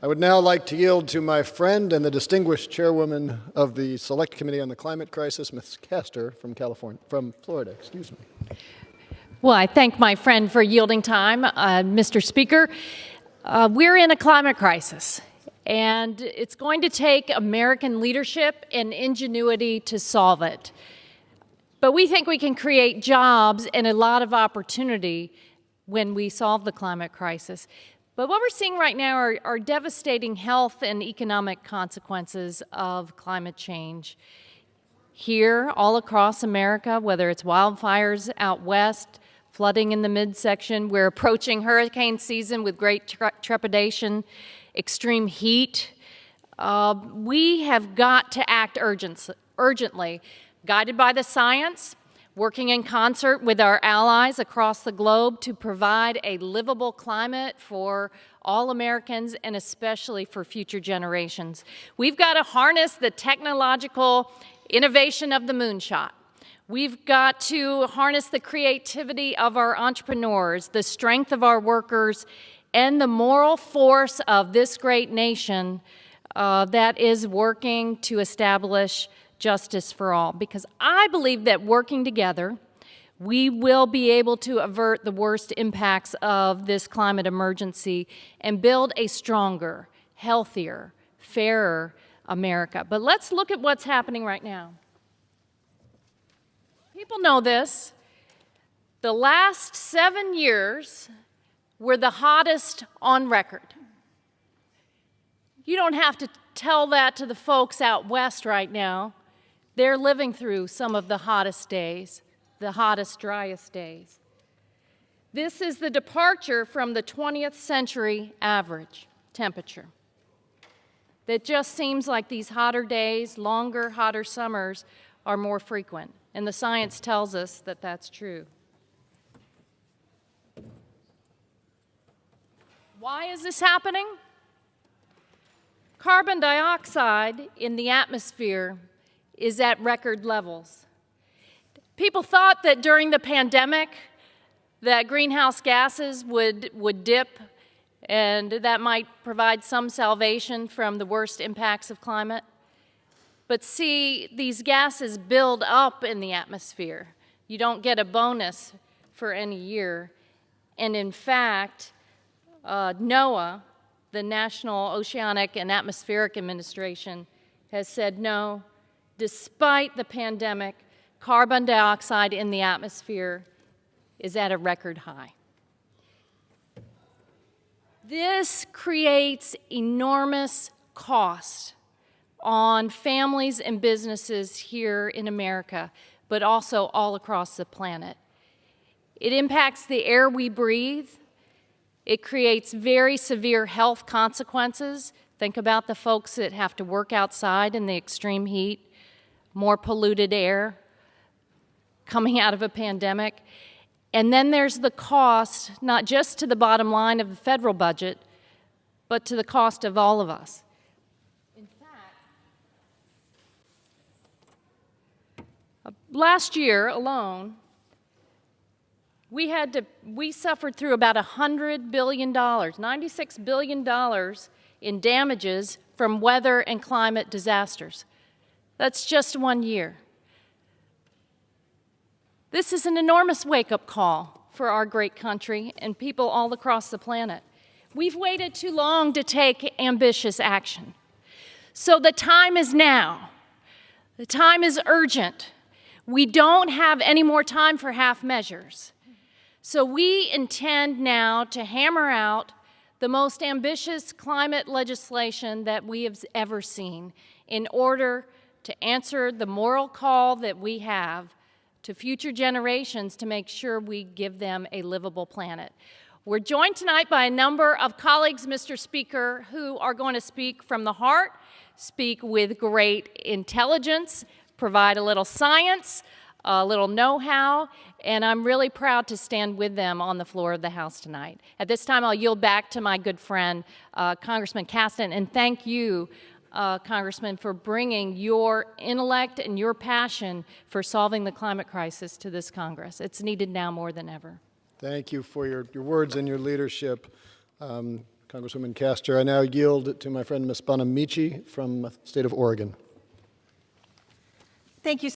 I would now like to yield to my friend and the distinguished chairwoman of the Select Committee on the Climate Crisis, Ms. Castor from Florida. Excuse me. Well, I thank my friend for yielding time. Mr. Speaker, we're in a climate crisis, and it's going to take American leadership and ingenuity to solve it. But we think we can create jobs and a lot of opportunity when we solve the climate crisis. But what we're seeing right now are devastating health and economic consequences of climate change. Here, all across America, whether it's wildfires out west, flooding in the midsection, we're approaching hurricane season with great trepidation, extreme heat. We have got to act urgently, guided by the science, working in concert with our allies across the globe to provide a livable climate for all Americans and especially for future generations. We've got to harness the technological innovation of the moonshot. We've got to harness the creativity of our entrepreneurs, the strength of our workers, and the moral force of this great nation that is working to establish justice for all. Because I believe that working together, we will be able to avert the worst impacts of this climate emergency and build a stronger, healthier, fairer America. But let's look at what's happening right now. People know this. The last 7 years were the hottest on record. You don't have to tell that to the folks out west right now. They're living through some of the hottest days, the hottest, driest days. This is the departure from the 20th century average temperature. That just seems like these hotter days, longer, hotter summers are more frequent. And the science tells us that that's true. Why is this happening? Carbon dioxide in the atmosphere is at record levels. People thought that during the pandemic that greenhouse gases would dip and that might provide some salvation from the worst impacts of climate. But see, these gases build up in the atmosphere. You don't get a bonus for any year. And in fact, NOAA, the National Oceanic and Atmospheric Administration, has said no, despite the pandemic, carbon dioxide in the atmosphere is at a record high. This creates enormous cost on families and businesses here in America, but also all across the planet. It impacts the air we breathe. It creates very severe health consequences. Think about the folks that have to work outside in the extreme heat, more polluted air coming out of a pandemic. And then there's the cost, not just to the bottom line of the federal budget, but to the cost of all of us. In fact, last year alone, we suffered through about $100 billion, $96 billion in damages from weather and climate disasters. That's just 1 year. This is an enormous wake-up call for our great country and people all across the planet. We've waited too long to take ambitious action. So the time is now. The time is urgent. We don't have any more time for half measures. So we intend now to hammer out the most ambitious climate legislation that we have ever seen in order to answer the moral call that we have to future generations to make sure we give them a livable planet. We're joined tonight by a number of colleagues, Mr. Speaker, who are going to speak from the heart, speak with great intelligence, provide a little science, a little know-how, and I'm really proud to stand with them on the floor of the House tonight. At this time, I'll yield back to my good friend, Congressman Castor, and thank you, Congressman, for bringing your intellect and your passion for solving the climate crisis to this Congress. It's needed now more than ever. Thank you for your words and your leadership. Congresswoman Castor. I now yield to my friend Ms. Bonamici from the state of Oregon. Thank you